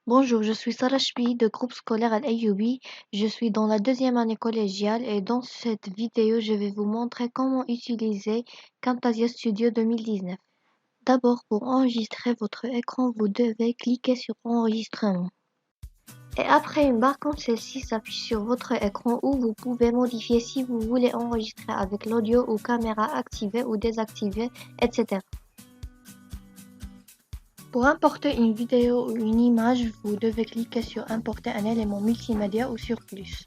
Bonjour, je suis Sarah Chbi de groupe scolaire Al-Ayyoubi. Je suis dans la deuxième année collégiale et dans cette vidéo, je vais vous montrer comment utiliser Camtasia Studio 2019. D'abord, pour enregistrer votre écran, vous devez cliquer sur Enregistrement. Et après une barre comme celle-ci s'affiche sur votre écran où vous pouvez modifier si vous voulez enregistrer avec l'audio ou caméra activée ou désactivée, etc. Pour importer une vidéo ou une image, vous devez cliquer sur Importer un élément multimédia ou sur Plus.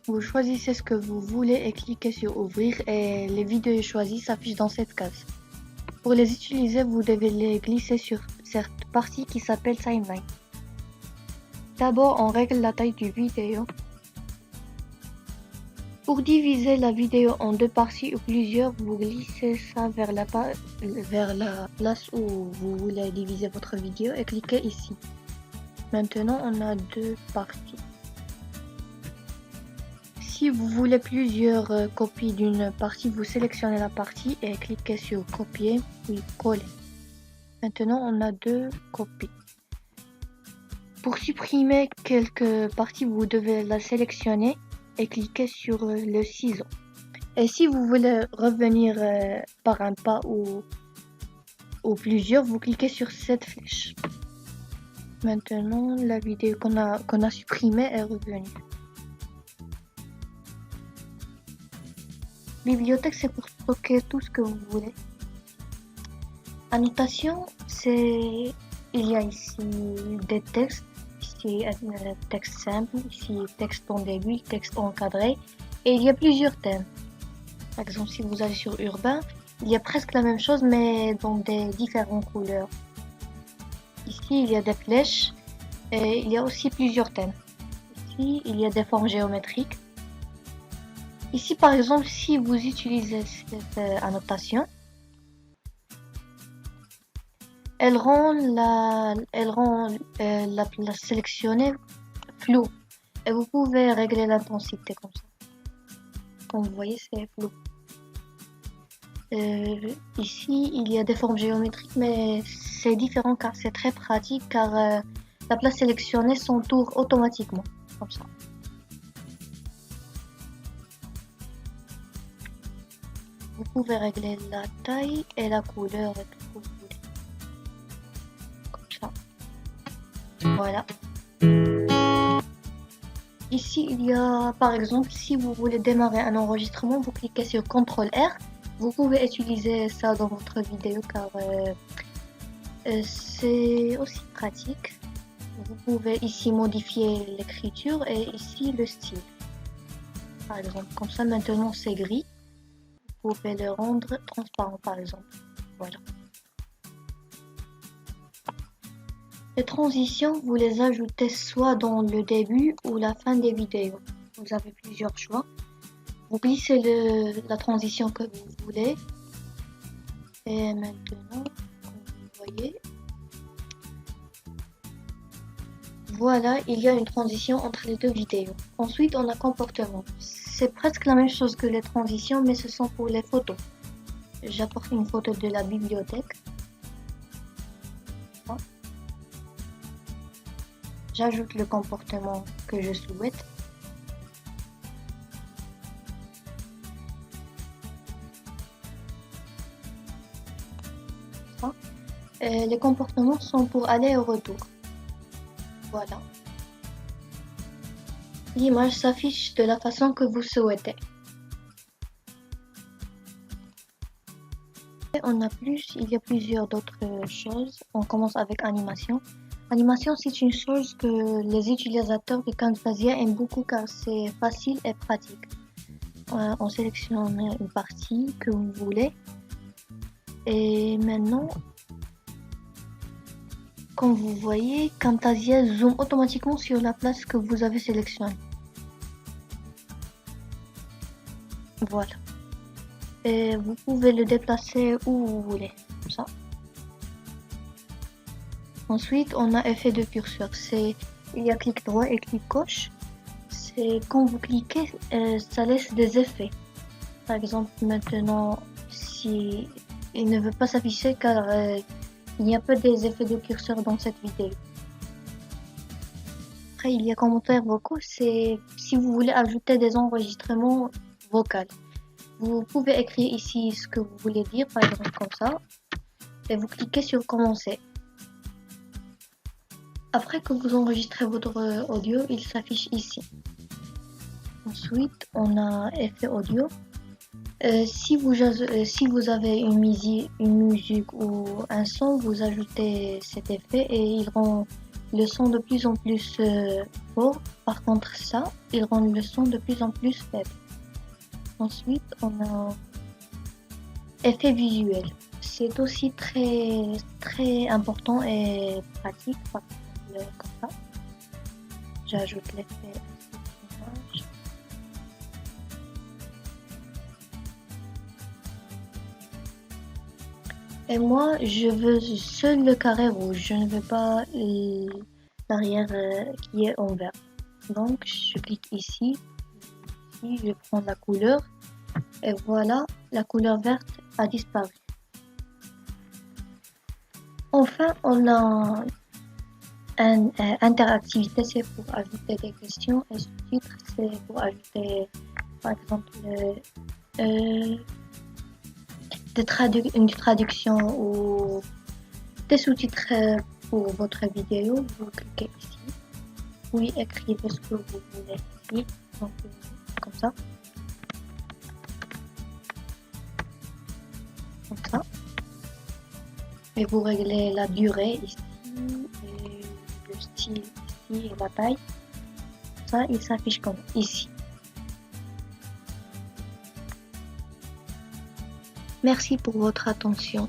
Vous choisissez ce que vous voulez et cliquez sur Ouvrir et les vidéos choisies s'affichent dans cette case. Pour les utiliser, vous devez les glisser sur cette partie qui s'appelle Timeline. D'abord, on règle la taille du vidéo. Pour diviser la vidéo en deux parties ou plusieurs, vous glissez ça vers la place où vous voulez diviser votre vidéo et cliquez ici. Maintenant, on a deux parties. Si vous voulez plusieurs copies d'une partie, vous sélectionnez la partie et cliquez sur Copier, puis Coller. Maintenant, on a deux copies. Pour supprimer quelques parties, vous devez la sélectionner et cliquer sur le ciseau. Et si vous voulez revenir par un pas ou plusieurs, vous cliquez sur cette flèche. Maintenant, la vidéo qu'on a supprimée est revenue. Bibliothèque, c'est pour stocker tout ce que vous voulez. Annotation, il y a ici des textes. Ici, texte simple, ici, texte en début, texte encadré. Et il y a plusieurs thèmes. Par exemple, si vous allez sur urbain, il y a presque la même chose, mais dans des différentes couleurs. Ici, il y a des flèches et il y a aussi plusieurs thèmes. Ici, il y a des formes géométriques. Ici, par exemple, si vous utilisez cette annotation, elle rend la sélectionnée floue. Et vous pouvez régler l'intensité comme ça. Comme vous voyez, c'est flou. Ici, il y a des formes géométriques, mais c'est différent car c'est très pratique car la place sélectionnée s'entoure automatiquement, comme ça. Vous pouvez régler la taille et la couleur et tout ce que vous voulez. Comme ça. Voilà. Ici, il y a, par exemple, si vous voulez démarrer un enregistrement, vous cliquez sur CTRL-R. Vous pouvez utiliser ça dans votre vidéo car c'est aussi pratique. Vous pouvez ici modifier l'écriture et ici le style. Par exemple, comme ça maintenant c'est gris. Vous pouvez le rendre transparent par exemple. Voilà. Les transitions, vous les ajoutez soit dans le début ou la fin des vidéos. Vous avez plusieurs choix. Vous glissez la transition que vous voulez. Et maintenant, comme vous voyez, voilà, il y a une transition entre les deux vidéos. Ensuite, on a comportement. C'est presque la même chose que les transitions, mais ce sont pour les photos. J'apporte une photo de la bibliothèque. J'ajoute le comportement que je souhaite. Les comportements sont pour aller et retour. Voilà. L'image s'affiche de la façon que vous souhaitez. Et il y a plusieurs d'autres choses. On commence avec animation. Animation, c'est une chose que les utilisateurs de Camtasia aiment beaucoup car c'est facile et pratique. On sélectionne une partie que vous voulez. Et maintenant, comme vous voyez, Camtasia zoome automatiquement sur la place que vous avez sélectionnée. Voilà. Et vous pouvez le déplacer où vous voulez, comme ça. Ensuite, on a effet de curseur. Il y a clic droit et clic gauche. C'est quand vous cliquez, ça laisse des effets. Par exemple, maintenant, si il ne veut pas s'afficher car il n'y a pas des effets de curseur dans cette vidéo. Après, il y a commentaires vocaux, c'est si vous voulez ajouter des enregistrements vocaux. Vous pouvez écrire ici ce que vous voulez dire, par exemple comme ça, et vous cliquez sur commencer. Après que vous enregistrez votre audio, il s'affiche ici. Ensuite, on a effet audio. Si vous avez une musique ou un son, vous ajoutez cet effet et il rend le son de plus en plus fort. Par contre, ça, il rend le son de plus en plus faible. Ensuite, on a effet visuel. C'est aussi très important et pratique. Par exemple, comme ça, j'ajoute l'effet. Et moi, je veux seul le carré rouge. Je ne veux pas l'arrière qui est en vert. Donc, je clique ici. Ici, je prends la couleur. Et voilà, la couleur verte a disparu. Enfin, on a interactivité, c'est pour ajouter des questions. Et sous-titres, c'est pour ajouter, par exemple, une traduction ou des sous-titres pour votre vidéo. Vous cliquez ici. Oui, écrivez ce que vous voulez ici. Donc, comme ça. Comme ça. Et vous réglez la durée ici. Et le style ici et la taille. Ça, il s'affiche comme ici. Merci pour votre attention.